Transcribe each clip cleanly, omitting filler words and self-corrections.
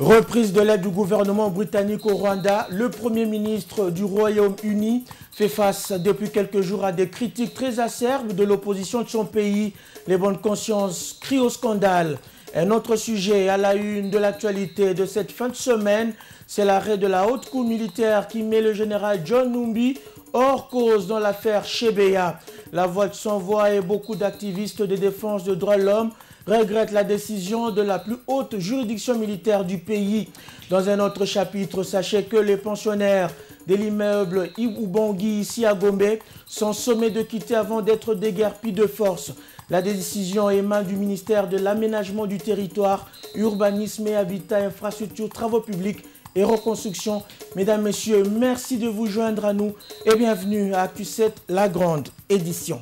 Reprise de l'aide du gouvernement britannique au Rwanda, le Premier ministre du Royaume-Uni fait face depuis quelques jours à des critiques très acerbes de l'opposition de son pays. Les bonnes consciences crient au scandale. Un autre sujet à la une de l'actualité de cette fin de semaine, c'est l'arrêt de la haute cour militaire qui met le général John Numbi hors cause dans l'affaire Chebeya. La voix de sans voix et beaucoup d'activistes de défense des droits de l'homme regrettent la décision de la plus haute juridiction militaire du pays. Dans un autre chapitre, sachez que les pensionnaires de l'immeuble Ibubangui ici à Gombe sont sommés de quitter avant d'être déguerpis de force. La décision émane du ministère de l'Aménagement du Territoire, Urbanisme et Habitat, Infrastructures, Travaux Publics et Reconstruction. Mesdames, Messieurs, merci de vous joindre à nous et bienvenue à Q7, la grande édition.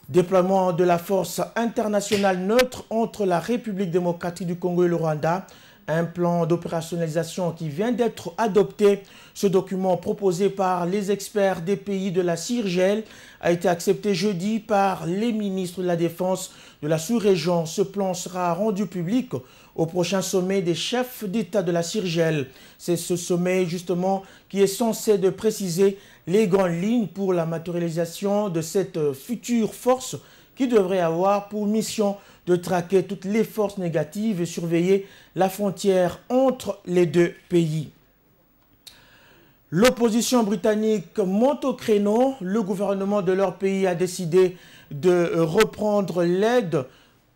Déploiement de la force internationale neutre entre la République démocratique du Congo et le Rwanda. Un plan d'opérationnalisation qui vient d'être adopté. Ce document proposé par les experts des pays de la CIRGL a été accepté jeudi par les ministres de la Défense de la sous-région. Ce plan sera rendu public au prochain sommet des chefs d'État de la CIRGL. C'est ce sommet justement qui est censé de préciser les grandes lignes pour la matérialisation de cette future force qui devrait avoir pour mission de traquer toutes les forces négatives et surveiller la frontière entre les deux pays. L'opposition britannique monte au créneau. Le gouvernement de leur pays a décidé de reprendre l'aide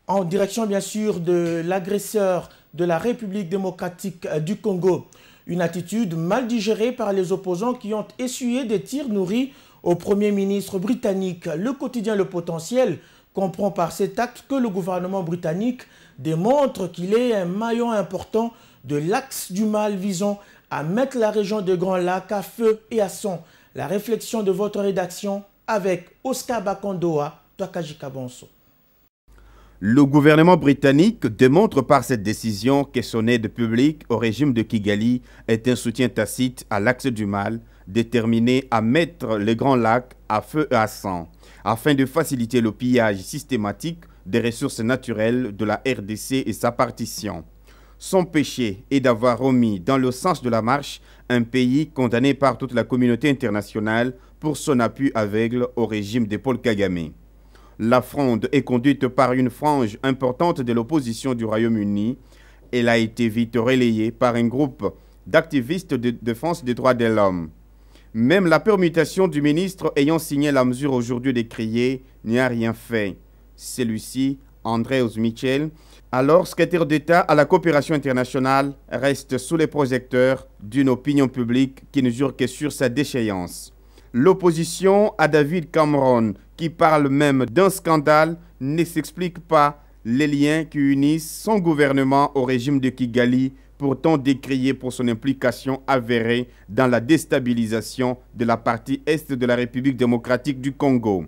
en direction bien sûr de l'agresseur de la République démocratique du Congo. Une attitude mal digérée par les opposants qui ont essuyé des tirs nourris au Premier ministre britannique. Le quotidien Le Potentiel comprend par cet acte que le gouvernement britannique démontre qu'il est un maillon important de l'axe du mal visant à mettre la région des Grands Lacs à feu et à sang. La réflexion de votre rédaction avec Oscar Bakondoa, Twakajika Bonso. Le gouvernement britannique démontre par cette décision que son aide publique au régime de Kigali est un soutien tacite à l'axe du mal, déterminé à mettre les Grands Lacs à feu et à sang, afin de faciliter le pillage systématique des ressources naturelles de la RDC et sa partition. Son péché est d'avoir remis dans le sens de la marche un pays condamné par toute la communauté internationale pour son appui aveugle au régime de Paul Kagame. La fronde est conduite par une frange importante de l'opposition du Royaume-Uni. Elle a été vite relayée par un groupe d'activistes de défense des droits de l'homme. Même la permutation du ministre ayant signé la mesure aujourd'hui décriée n'y a rien fait. Celui-ci, Andreas Michel, alors secrétaire d'État à la coopération internationale, reste sous les projecteurs d'une opinion publique qui ne jure que sur sa déchéance. L'opposition à David Cameron, qui parle même d'un scandale, ne s'explique pas les liens qui unissent son gouvernement au régime de Kigali, pourtant décrié pour son implication avérée dans la déstabilisation de la partie est de la République démocratique du Congo.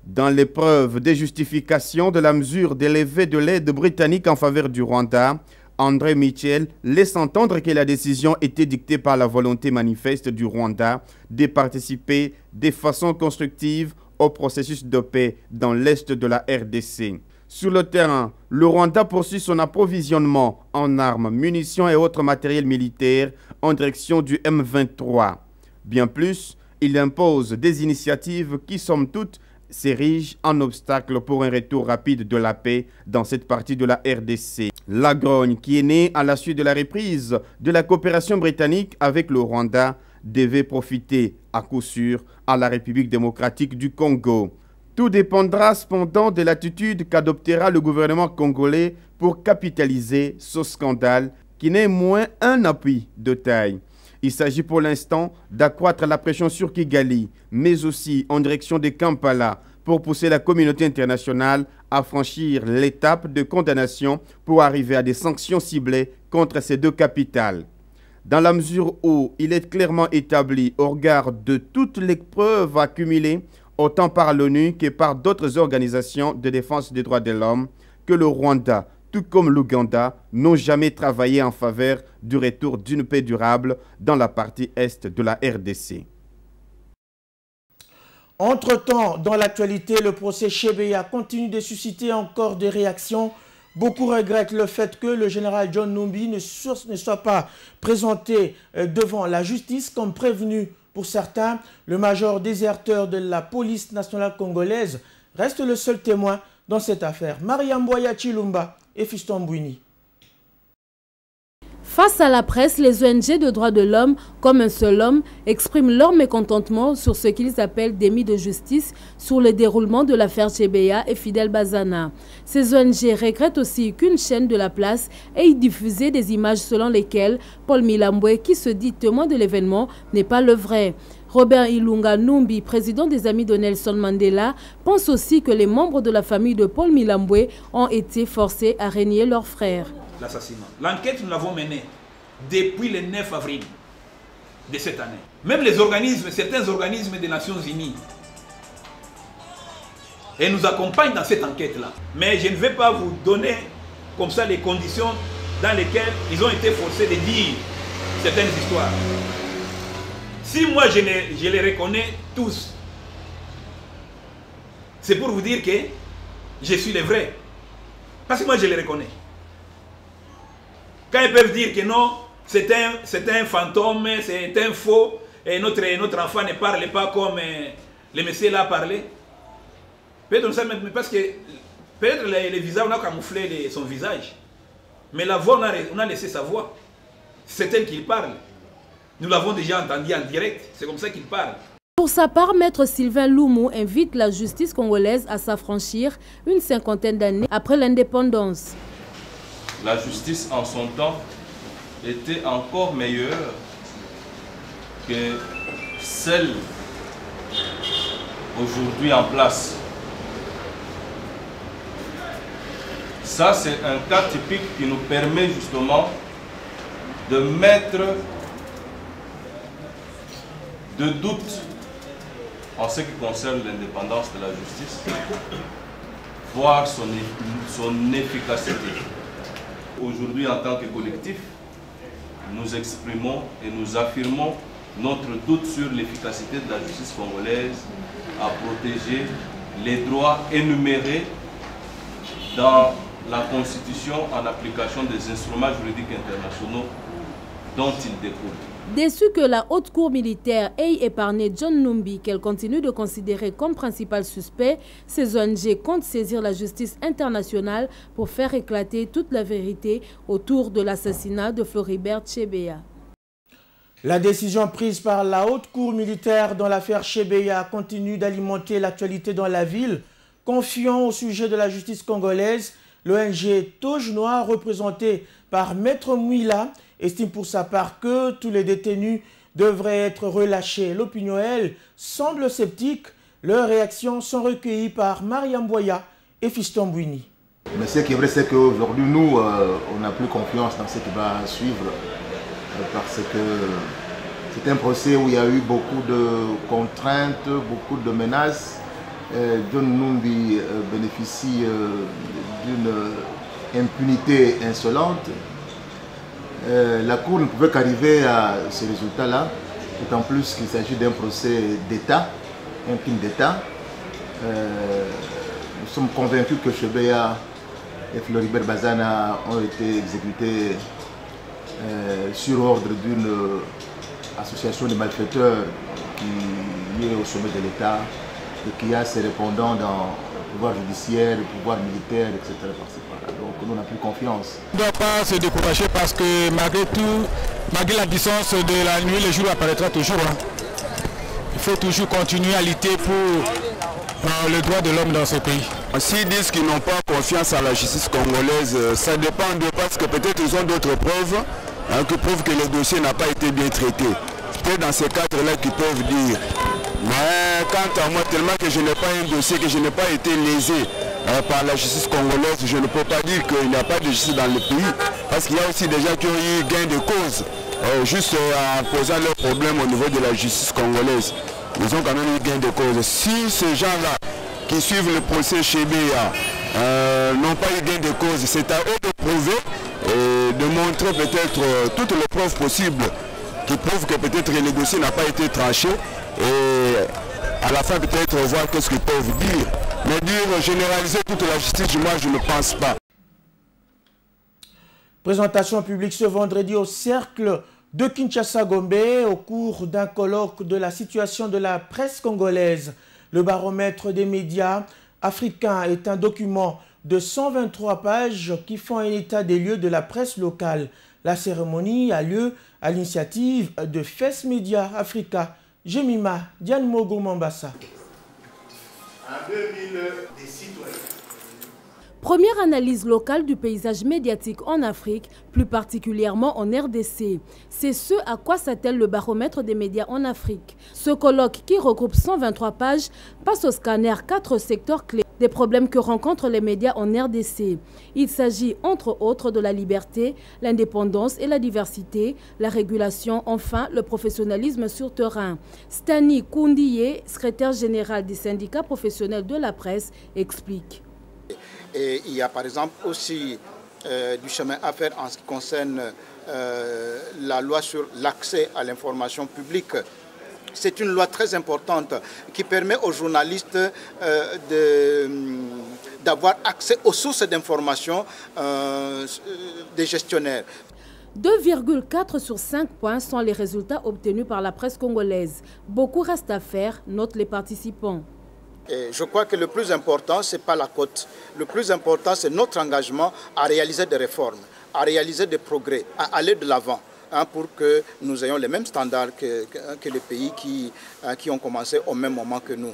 Dans l'épreuve des justifications de la mesure d'élevée de l'aide britannique en faveur du Rwanda, André Michel laisse entendre que la décision était dictée par la volonté manifeste du Rwanda de participer de façon constructive au processus de paix dans l'est de la RDC. Sur le terrain, le Rwanda poursuit son approvisionnement en armes, munitions et autres matériels militaires en direction du M23. Bien plus, il impose des initiatives qui, somme toute, s'érigent en obstacle pour un retour rapide de la paix dans cette partie de la RDC. La grogne, qui est née à la suite de la reprise de la coopération britannique avec le Rwanda, devait profiter à coup sûr à la République démocratique du Congo. Tout dépendra cependant de l'attitude qu'adoptera le gouvernement congolais pour capitaliser ce scandale qui n'est moins un appui de taille. Il s'agit pour l'instant d'accroître la pression sur Kigali, mais aussi en direction de Kampala pour pousser la communauté internationale à franchir l'étape de condamnation pour arriver à des sanctions ciblées contre ces deux capitales. Dans la mesure où il est clairement établi au regard de toutes les preuves accumulées, autant par l'ONU que par d'autres organisations de défense des droits de l'homme, que le Rwanda, tout comme l'Ouganda, n'ont jamais travaillé en faveur du retour d'une paix durable dans la partie est de la RDC. Entre-temps, dans l'actualité, le procès Chebeya continue de susciter encore des réactions. Beaucoup regrettent le fait que le général John Numbi ne soit pas présenté devant la justice comme prévenu. Pour certains, le major déserteur de la police nationale congolaise reste le seul témoin dans cette affaire. Mariam Boya Chilumba et Fiston Bouini. Face à la presse, les ONG de droits de l'homme, comme un seul homme, expriment leur mécontentement sur ce qu'ils appellent démis de justice sur le déroulement de l'affaire Chebeya et Fidel Bazana. Ces ONG regrettent aussi qu'une chaîne de la place ait diffusé des images selon lesquelles Paul Milambwe, qui se dit témoin de l'événement, n'est pas le vrai. Robert Ilunga Numbi, président des Amis de Nelson Mandela, pense aussi que les membres de la famille de Paul Milambwe ont été forcés à régner leur frère. L'assassinat. L'enquête, nous l'avons menée depuis le 9 avril de cette année. Même les organismes, certains organismes des Nations Unies, et nous accompagnent dans cette enquête-là. Mais je ne vais pas vous donner comme ça les conditions dans lesquelles ils ont été forcés de dire certaines histoires. Si moi je les reconnais tous, c'est pour vous dire que je suis le vrai. Parce que moi je les reconnais. Quand ils peuvent dire que non, c'est un fantôme, c'est un faux, et notre enfant ne parle pas comme le monsieur l'a parlé. Peut-être ça, parce que peut-être le visage, on a camouflé son visage. Mais la voix, on a laissé sa voix. C'est elle qui parle. Nous l'avons déjà entendu en direct, c'est comme ça qu'il parle. Pour sa part, Maître Sylvain Loumou invite la justice congolaise à s'affranchir une cinquantaine d'années après l'indépendance. La justice en son temps était encore meilleure que celle aujourd'hui en place. Ça, c'est un cas typique qui nous permet justement de mettre de doute en ce qui concerne l'indépendance de la justice, voire son efficacité. Aujourd'hui, en tant que collectif, nous exprimons et nous affirmons notre doute sur l'efficacité de la justice congolaise à protéger les droits énumérés dans la Constitution en application des instruments juridiques internationaux dont il découle. Déçu que la haute cour militaire ait épargné John Numbi, qu'elle continue de considérer comme principal suspect, ces ONG comptent saisir la justice internationale pour faire éclater toute la vérité autour de l'assassinat de Floribert Chebeya. La décision prise par la haute cour militaire dans l'affaire Chebeya continue d'alimenter l'actualité dans la ville. Confiant au sujet de la justice congolaise, l'ONG Touche Noire, représentée par Maître Mouila, estime pour sa part que tous les détenus devraient être relâchés. L'opinion, elle, semble sceptique. Leurs réactions sont recueillies par Mariam Boya et Fiston Bouini. Mais ce qui est vrai, c'est qu'aujourd'hui, nous, on n'a plus confiance dans ce qui va suivre. Parce que c'est un procès où il y a eu beaucoup de contraintes, beaucoup de menaces. John Numbi bénéficie d'une impunité insolente. La Cour ne pouvait qu'arriver à ce résultat-là, d'autant plus qu'il s'agit d'un procès d'État, un crime d'État. Nous sommes convaincus que Chebeya et Floribert Bazana ont été exécutés sur ordre d'une association de malfaiteurs qui est au sommet de l'État et qui a ses répondants dans le pouvoir judiciaire, le pouvoir militaire, etc. Donc nous n'avons plus confiance. On ne doit pas se décourager parce que malgré tout, malgré la distance de la nuit, le jour apparaîtra toujours. Il faut toujours continuer à lutter pour le droit de l'homme dans ce pays. S'ils disent qu'ils n'ont pas confiance à la justice congolaise, ça dépend de parce que peut-être ils ont d'autres preuves qui prouvent que le dossier n'a pas été bien traité. C'est dans ces cadres-là qu'ils peuvent dire. Mais quant à moi, tellement que je n'ai pas un dossier, que je n'ai pas été lésé par la justice congolaise, je ne peux pas dire qu'il n'y a pas de justice dans le pays. Parce qu'il y a aussi des gens qui ont eu gain de cause, juste en posant leurs problèmes au niveau de la justice congolaise. Ils ont quand même eu gain de cause. Si ces gens-là qui suivent le procès Chebeya n'ont pas eu gain de cause, c'est à eux de prouver et de montrer peut-être toutes les preuves possibles qui prouvent que peut-être le dossier n'a pas été tranché et à la fin peut-être voir qu'est-ce qu'ils peuvent dire. Mais dire généraliser toute la justice, moi je ne pense pas. Présentation publique ce vendredi au cercle de Kinshasa-Gombe au cours d'un colloque de la situation de la presse congolaise. Le baromètre des médias africains est un document de 123 pages qui font un état des lieux de la presse locale. La cérémonie a lieu à l'initiative de FES Media Africa. Jemima Diane Mogo Mambassa. En 2000, des citoyens. Première analyse locale du paysage médiatique en Afrique, plus particulièrement en RDC. C'est ce à quoi s'attelle le baromètre des médias en Afrique. Ce colloque, qui regroupe 123 pages, passe au scanner 4 secteurs clés des problèmes que rencontrent les médias en RDC. Il s'agit entre autres de la liberté, l'indépendance et la diversité, la régulation, enfin le professionnalisme sur terrain. Stani Koundiye, secrétaire général du syndicat professionnel de la presse, explique. Et il y a par exemple aussi du chemin à faire en ce qui concerne la loi sur l'accès à l'information publique. C'est une loi très importante qui permet aux journalistes d'avoir accès aux sources d'information des gestionnaires. 2,4 sur 5 points sont les résultats obtenus par la presse congolaise. Beaucoup reste à faire, notent les participants. Et je crois que le plus important, ce n'est pas la cote. Le plus important, c'est notre engagement à réaliser des réformes, à réaliser des progrès, à aller de l'avant, pour que nous ayons les mêmes standards que les pays qui ont commencé au même moment que nous.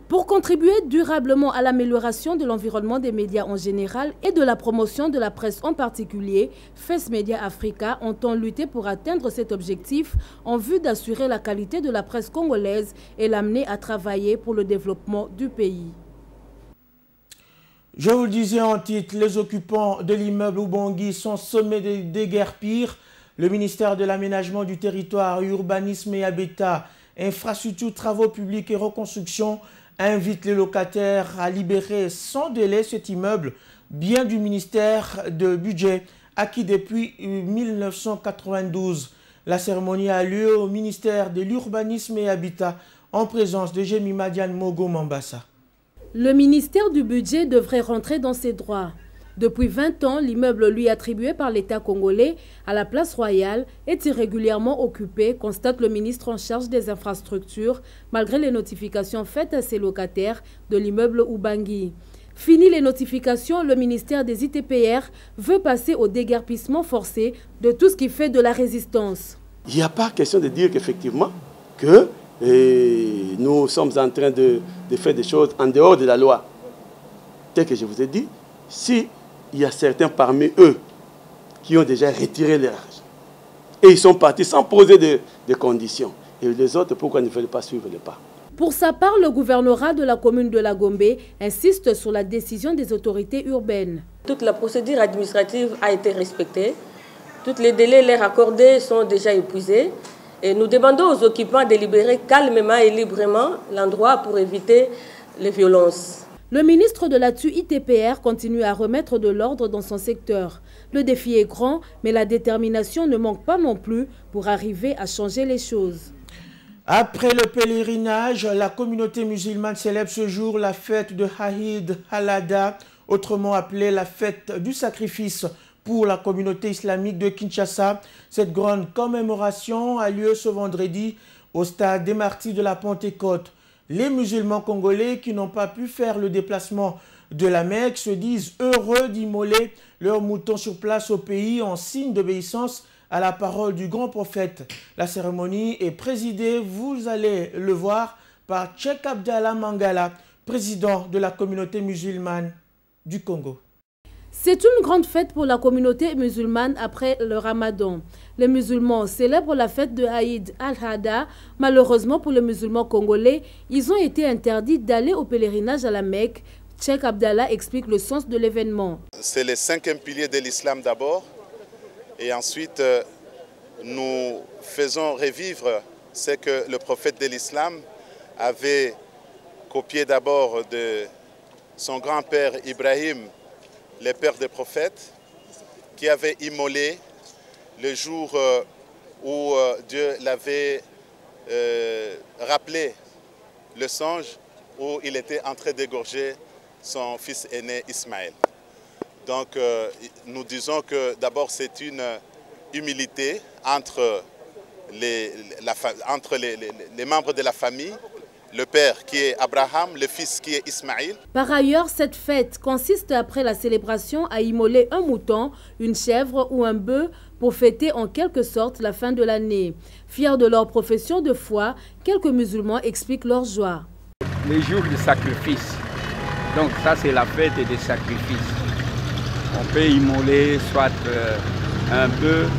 Pour contribuer durablement à l'amélioration de l'environnement des médias en général et de la promotion de la presse en particulier, FES Media Africa entend lutter pour atteindre cet objectif en vue d'assurer la qualité de la presse congolaise et l'amener à travailler pour le développement du pays. Je vous le disais en titre, les occupants de l'immeuble Ubangui sont sommés de déguerpir. Le ministère de l'Aménagement du Territoire, Urbanisme et Habitat, Infrastructures, Travaux Publics et Reconstruction invite les locataires à libérer sans délai cet immeuble, bien du ministère de Budget, acquis depuis 1992. La cérémonie a lieu au ministère de l'Urbanisme et Habitat, en présence de Jemima Diane Mogo Mambassa. Le ministère du Budget devrait rentrer dans ses droits. Depuis 20 ans, l'immeuble lui attribué par l'État congolais à la place royale est irrégulièrement occupé, constate le ministre en charge des infrastructures, malgré les notifications faites à ses locataires de l'immeuble Ubangui. Fini les notifications, le ministère des ITPR veut passer au déguerpissement forcé de tout ce qui fait de la résistance. Il n'y a pas question de dire qu'effectivement que nous sommes en train de faire des choses en dehors de la loi. Tel que je vous ai dit, si il y a certains parmi eux qui ont déjà retiré leur argent. Et ils sont partis sans poser de conditions. Et les autres, pourquoi ne veulent pas suivre le pas? Pour sa part, le gouvernorat de la commune de la Gombe insiste sur la décision des autorités urbaines. Toute la procédure administrative a été respectée. Tous les délais leur accordés sont déjà épuisés. Et nous demandons aux occupants de libérer calmement et librement l'endroit pour éviter les violences. Le ministre de la TU-ITPR continue à remettre de l'ordre dans son secteur. Le défi est grand, mais la détermination ne manque pas non plus pour arriver à changer les choses. Après le pèlerinage, la communauté musulmane célèbre ce jour la fête de Eid al-Adha, autrement appelée la fête du sacrifice pour la communauté islamique de Kinshasa. Cette grande commémoration a lieu ce vendredi au stade des Martyrs de la Pentecôte. Les musulmans congolais qui n'ont pas pu faire le déplacement de la Mecque se disent heureux d'immoler leurs moutons sur place au pays en signe d'obéissance à la parole du grand prophète. La cérémonie est présidée, vous allez le voir, par Cheikh Abdallah Mangala, président de la communauté musulmane du Congo. C'est une grande fête pour la communauté musulmane après le Ramadan. Les musulmans célèbrent la fête de Eid al-Adha. Malheureusement pour les musulmans congolais, ils ont été interdits d'aller au pèlerinage à la Mecque. Cheikh Abdallah explique le sens de l'événement. C'est le 5e pilier de l'islam d'abord. Et ensuite, nous faisons revivre ce que le prophète de l'islam avait copié d'abord de son grand-père Ibrahim, le père des prophètes, qui avait immolé le jour où Dieu l'avait rappelé le songe où il était en train d'égorger son fils aîné Ismaël. Donc nous disons que d'abord c'est une humilité entre les membres de la famille, le père qui est Abraham, le fils qui est Ismaïl. Par ailleurs, cette fête consiste après la célébration à immoler un mouton, une chèvre ou un bœuf pour fêter en quelque sorte la fin de l'année. Fiers de leur profession de foi, quelques musulmans expliquent leur joie. Les jours de sacrifice, donc ça c'est la fête des sacrifices. On peut immoler soit un bœuf,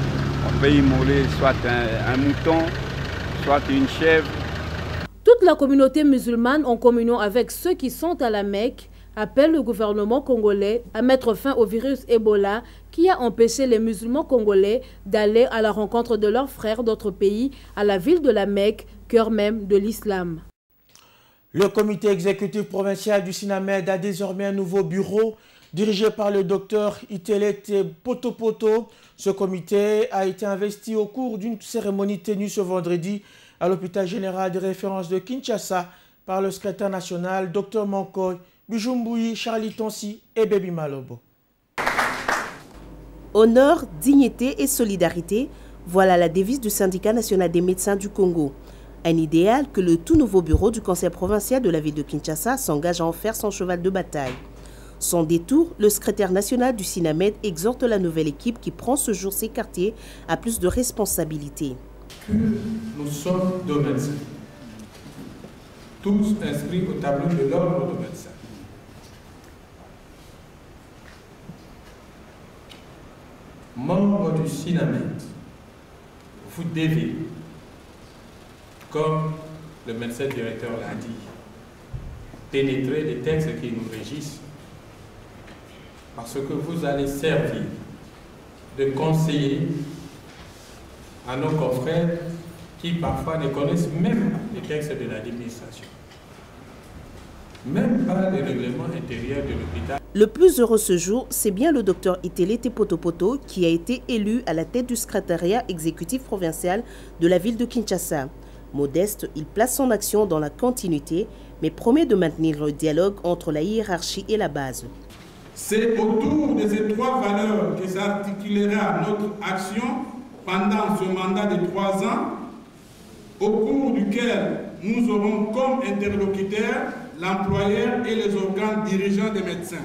on peut immoler soit un mouton, soit une chèvre. Toute la communauté musulmane, en communion avec ceux qui sont à la Mecque, appelle le gouvernement congolais à mettre fin au virus Ebola qui a empêché les musulmans congolais d'aller à la rencontre de leurs frères d'autres pays à la ville de la Mecque, cœur même de l'islam. Le comité exécutif provincial du SINAMED a désormais un nouveau bureau dirigé par le docteur Itelete Potopoto. Ce comité a été investi au cours d'une cérémonie tenue ce vendredi à l'hôpital général de référence de Kinshasa par le secrétaire national Dr Mankoy, Bujumbui, Charlie Tonsi et Baby Malobo. Honneur, dignité et solidarité, voilà la devise du syndicat national des médecins du Congo. Un idéal que le tout nouveau bureau du conseil provincial de la ville de Kinshasa s'engage à en faire son cheval de bataille. Sans détour, le secrétaire national du SINAMED exhorte la nouvelle équipe qui prend ce jour ses quartiers à plus de responsabilités. Nous sommes deux médecins, tous inscrits au tableau de l'ordre de médecins. Membres du SINAMED, vous devez, comme le médecin directeur l'a dit, pénétrer les textes qui nous régissent, parce que vous allez servir de conseiller à nos confrères qui parfois ne connaissent même pas les textes de l'administration, même pas les règlements intérieurs de l'hôpital. Le plus heureux ce jour, c'est bien le docteur Itelete Potopoto qui a été élu à la tête du secrétariat exécutif provincial de la ville de Kinshasa. Modeste, il place son action dans la continuité, mais promet de maintenir le dialogue entre la hiérarchie et la base. C'est autour de ces trois valeurs que s'articulera notre action pendant ce mandat de 3 ans, au cours duquel nous aurons comme interlocuteurs l'employeur et les organes dirigeants des médecins.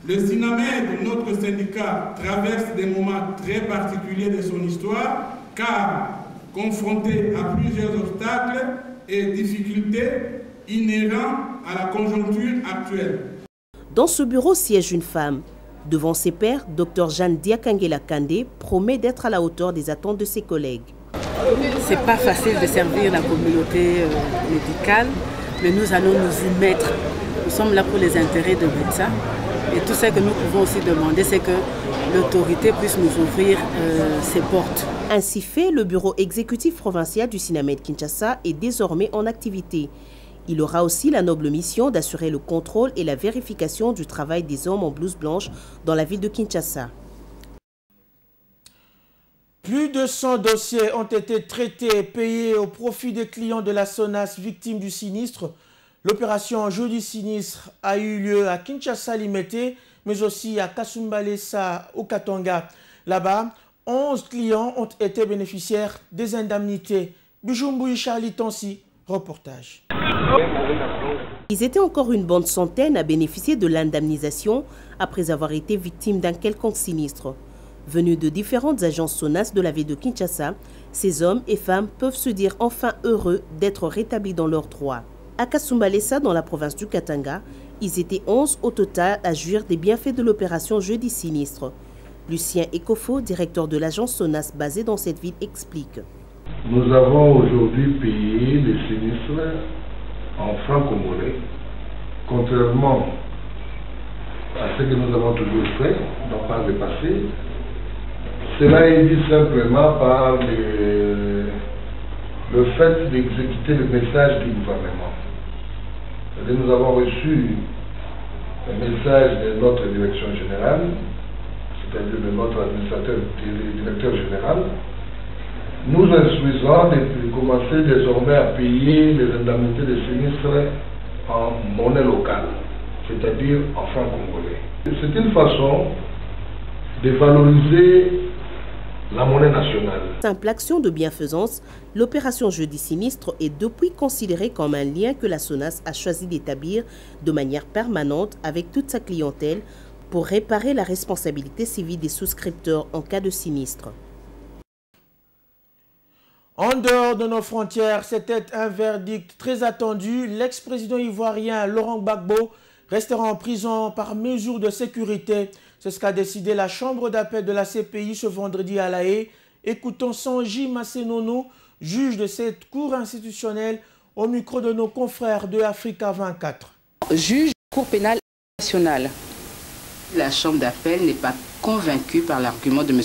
Le SINAMED, notre syndicat, traverse des moments très particuliers de son histoire, car confronté à plusieurs obstacles et difficultés inhérents à la conjoncture actuelle. Dans ce bureau siège une femme. Devant ses pairs, Dr Jeanne Diakangela Kandé promet d'être à la hauteur des attentes de ses collègues. Ce n'est pas facile de servir la communauté médicale, mais nous allons nous y mettre. Nous sommes là pour les intérêts des médecins. Et tout ce que nous pouvons aussi demander, c'est que l'autorité puisse nous ouvrir ses portes. Ainsi fait, le bureau exécutif provincial du SINAMED Kinshasa est désormais en activité. Il aura aussi la noble mission d'assurer le contrôle et la vérification du travail des hommes en blouse blanche dans la ville de Kinshasa. Plus de 100 dossiers ont été traités et payés au profit des clients de la SONAS victimes du sinistre. L'opération Jeudi Sinistre a eu lieu à Kinshasa Limete, mais aussi à Kasumbalesa au Katanga. Là-bas, 11 clients ont été bénéficiaires des indemnités. Bujumbui Charlie Tonsi, reportage. Ils étaient encore une bonne centaine à bénéficier de l'indemnisation après avoir été victimes d'un quelconque sinistre. Venus de différentes agences SONAS de la ville de Kinshasa, ces hommes et femmes peuvent se dire enfin heureux d'être rétablis dans leurs droits. À Kasumbalesa, dans la province du Katanga, ils étaient 11 au total à jouir des bienfaits de l'opération Jeudi Sinistre. Lucien Ekofo, directeur de l'agence SONAS basée dans cette ville, explique. Nous avons aujourd'hui payé les sinistres en francs congolais, contrairement à ce que nous avons toujours fait, non pas le passé. Cela est dit simplement par le fait d'exécuter le message du gouvernement. Nous avons reçu un message de notre direction générale, c'est-à-dire de notre administrateur, directeur général, nous instruisons de commencer désormais à payer les indemnités de sinistres en monnaie locale. c'est-à-dire en franc congolais. C'est une façon de valoriser la monnaie nationale. Simple action de bienfaisance, l'opération Jeudi Sinistre est depuis considérée comme un lien que la SONAS a choisi d'établir de manière permanente avec toute sa clientèle pour réparer la responsabilité civile des souscripteurs en cas de sinistre. En dehors de nos frontières, c'était un verdict très attendu. L'ex-président ivoirien Laurent Gbagbo restera en prison par mesure de sécurité. C'est ce qu'a décidé la chambre d'appel de la CPI ce vendredi à La Haye. Écoutons Sanji Masenono, juge de cette cour institutionnelle, au micro de nos confrères de Africa 24. Juge de la Cour pénale nationale. La chambre d'appel n'est pas convaincue par l'argument de M.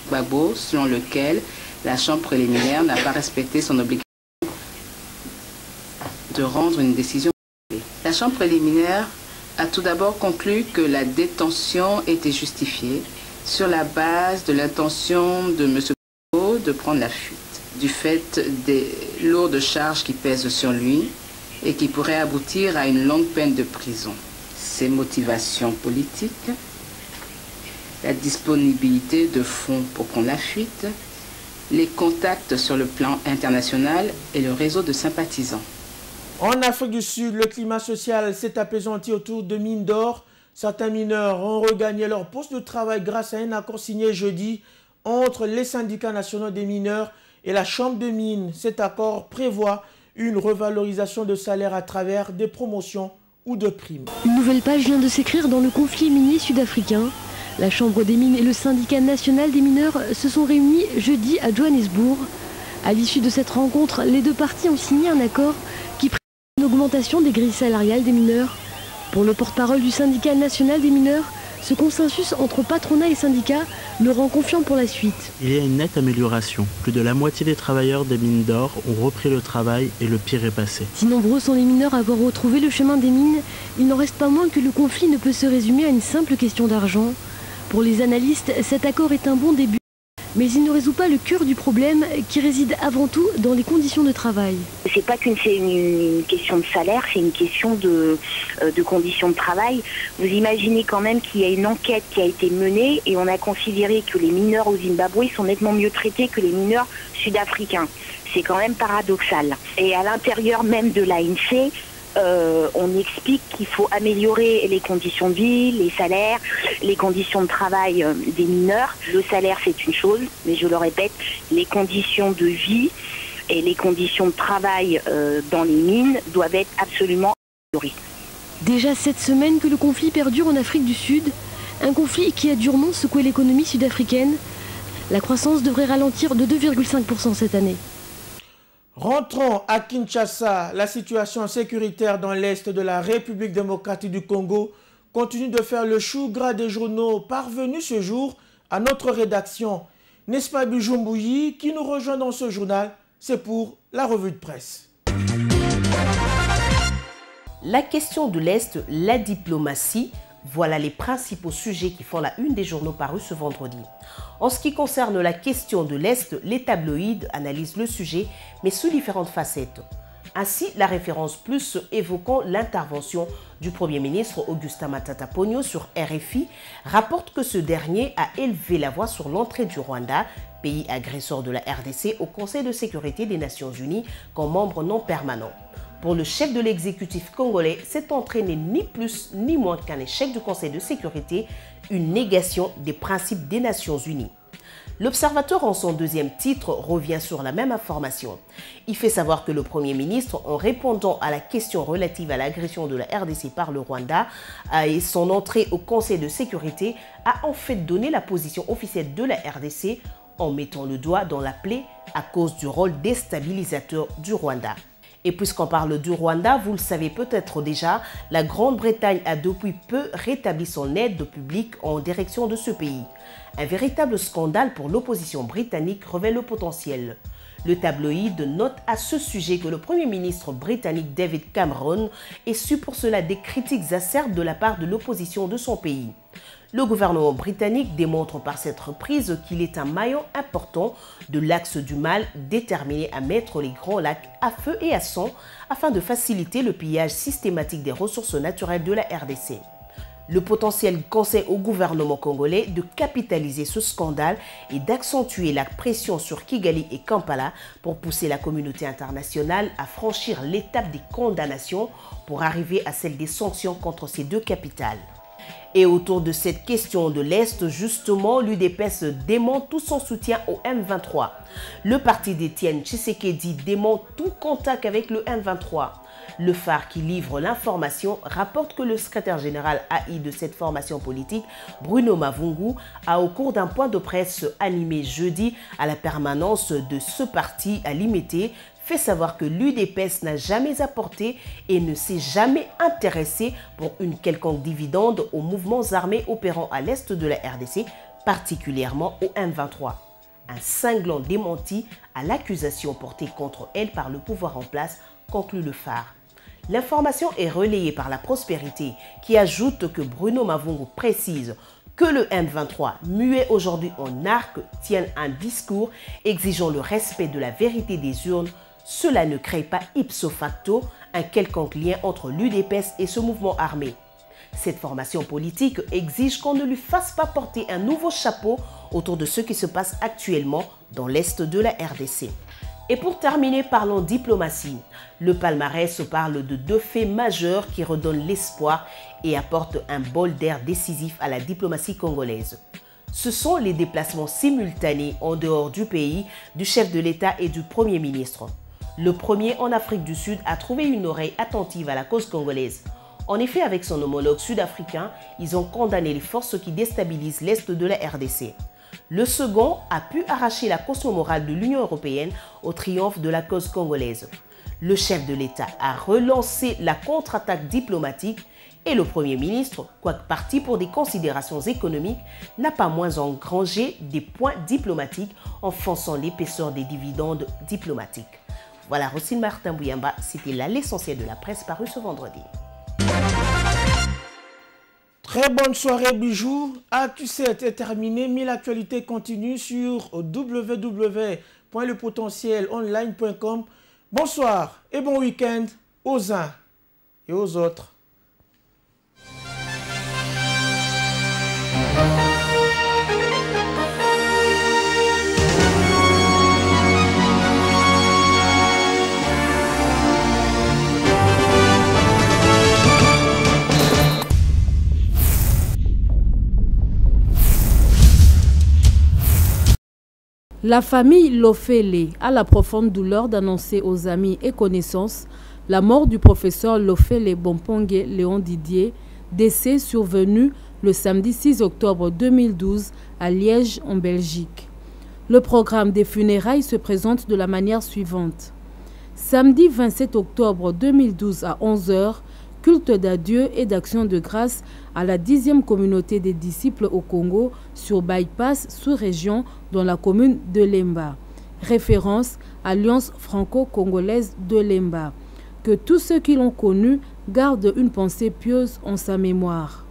Gbagbo, selon lequel la chambre préliminaire n'a pas respecté son obligation de rendre une décision. La chambre préliminaire a tout d'abord conclu que la détention était justifiée sur la base de l'intention de M. Gbagbo de prendre la fuite, du fait des lourdes charges qui pèsent sur lui et qui pourraient aboutir à une longue peine de prison. Ses motivations politiques, la disponibilité de fonds pour prendre la fuite, les contacts sur le plan international et le réseau de sympathisants. En Afrique du Sud, le climat social s'est apaisanti autour de mines d'or. Certains mineurs ont regagné leur poste de travail grâce à un accord signé jeudi entre les syndicats nationaux des mineurs et la Chambre des mines. Cet accord prévoit une revalorisation de salaire à travers des promotions ou de primes. Une nouvelle page vient de s'écrire dans le conflit minier sud-africain. La Chambre des mines et le syndicat national des mineurs se sont réunis jeudi à Johannesburg. À l'issue de cette rencontre, les deux parties ont signé un accord qui prévoit une augmentation des grilles salariales des mineurs. Pour le porte-parole du syndicat national des mineurs, ce consensus entre patronat et syndicats le rend confiant pour la suite. Il y a une nette amélioration. Plus de la moitié des travailleurs des mines d'or ont repris le travail et le pire est passé. Si nombreux sont les mineurs à avoir retrouvé le chemin des mines, il n'en reste pas moins que le conflit ne peut se résumer à une simple question d'argent. Pour les analystes, cet accord est un bon début, mais il ne résout pas le cœur du problème qui réside avant tout dans les conditions de travail. C'est pas qu'une question de salaire, c'est une question de conditions de travail. Vous imaginez quand même qu'il y a une enquête qui a été menée et on a considéré que les mineurs au Zimbabwe sont nettement mieux traités que les mineurs sud-africains. C'est quand même paradoxal. Et à l'intérieur même de l'ANC, on explique qu'il faut améliorer les conditions de vie, les salaires, les conditions de travail des mineurs. Le salaire, c'est une chose, mais je le répète, les conditions de vie et les conditions de travail dans les mines doivent être absolument améliorées. Déjà cette semaine que le conflit perdure en Afrique du Sud, un conflit qui a durement secoué l'économie sud-africaine. La croissance devrait ralentir de 2,5% cette année. Rentrons à Kinshasa. La situation sécuritaire dans l'est de la République démocratique du Congo continue de faire le chou gras des journaux parvenus ce jour à notre rédaction. N'est-ce pas Bujumbouyi qui nous rejoint dans ce journal? C'est pour la revue de presse. La question de l'Est, la diplomatie, voilà les principaux sujets qui font la une des journaux parus ce vendredi. En ce qui concerne la question de l'Est, les tabloïds analysent le sujet, mais sous différentes facettes. Ainsi, la référence plus évoquant l'intervention du Premier ministre Augustin Matata Ponyo sur RFI rapporte que ce dernier a élevé la voix sur l'entrée du Rwanda, pays agresseur de la RDC, au Conseil de sécurité des Nations Unies comme membre non permanent. Pour le chef de l'exécutif congolais, cette entrée n'est ni plus ni moins qu'un échec du Conseil de sécurité, une négation des principes des Nations Unies. L'Observateur, en son deuxième titre, revient sur la même information. Il fait savoir que le Premier ministre, en répondant à la question relative à l'agression de la RDC par le Rwanda et son entrée au Conseil de sécurité, a en fait donné la position officielle de la RDC en mettant le doigt dans la plaie à cause du rôle déstabilisateur du Rwanda. Et puisqu'on parle du Rwanda, vous le savez peut-être déjà, la Grande-Bretagne a depuis peu rétabli son aide publique en direction de ce pays. Un véritable scandale pour l'opposition britannique révèle le potentiel. Le tabloïd note à ce sujet que le Premier ministre britannique David Cameron essuie pour cela des critiques acerbes de la part de l'opposition de son pays. Le gouvernement britannique démontre par cette reprise qu'il est un maillon important de l'axe du mal déterminé à mettre les grands lacs à feu et à sang afin de faciliter le pillage systématique des ressources naturelles de la RDC. Le potentiel conseille au gouvernement congolais de capitaliser ce scandale et d'accentuer la pression sur Kigali et Kampala pour pousser la communauté internationale à franchir l'étape des condamnations pour arriver à celle des sanctions contre ces deux capitales. Et autour de cette question de l'Est, justement, l'UDPS dément tout son soutien au M23. Le parti d'Étienne Tshisekedi dément tout contact avec le M23. Le Phare qui livre l'information rapporte que le secrétaire général AI de cette formation politique, Bruno Mavungu, a au cours d'un point de presse animé jeudi à la permanence de ce parti à l'IMET, fait savoir que l'UDPS n'a jamais apporté et ne s'est jamais intéressé pour une quelconque dividende aux mouvements armés opérant à l'est de la RDC, particulièrement au M23. Un cinglant démenti à l'accusation portée contre elle par le pouvoir en place, conclut le Phare. L'information est relayée par la Prospérité qui ajoute que Bruno Mavungu précise que le M23, muet aujourd'hui en arc, tienne un discours exigeant le respect de la vérité des urnes. Cela ne crée pas ipso facto un quelconque lien entre l'UDPS et ce mouvement armé. Cette formation politique exige qu'on ne lui fasse pas porter un nouveau chapeau autour de ce qui se passe actuellement dans l'est de la RDC. Et pour terminer, parlons diplomatie. Le palmarès parle de deux faits majeurs qui redonnent l'espoir et apportent un bol d'air décisif à la diplomatie congolaise. Ce sont les déplacements simultanés en dehors du pays du chef de l'État et du Premier ministre. Le premier en Afrique du Sud a trouvé une oreille attentive à la cause congolaise. En effet, avec son homologue sud-africain, ils ont condamné les forces qui déstabilisent l'Est de la RDC. Le second a pu arracher la caution morale de l'Union européenne au triomphe de la cause congolaise. Le chef de l'État a relancé la contre-attaque diplomatique et le Premier ministre, quoique parti pour des considérations économiques, n'a pas moins engrangé des points diplomatiques en fonçant l'épaisseur des dividendes diplomatiques. Voilà, Rosine Martin Bouyamba, c'était là l'essentiel de la presse parue ce vendredi. Très bonne soirée, bijoux. Actu 7 est terminé, mais l'actualité continue sur www.lepotentielonline.com. Bonsoir et bon week-end aux uns et aux autres. La famille Lofele a la profonde douleur d'annoncer aux amis et connaissances la mort du professeur Lofele Bompongue Léon Didier, décès survenu le samedi 6 octobre 2012 à Liège, en Belgique. Le programme des funérailles se présente de la manière suivante. Samedi 27 octobre 2012 à 11 h, culte d'adieu et d'action de grâce à la 10e communauté des disciples au Congo sur Bypass sous-région dans la commune de Lemba. Référence Alliance franco-congolaise de Lemba. Que tous ceux qui l'ont connu gardent une pensée pieuse en sa mémoire.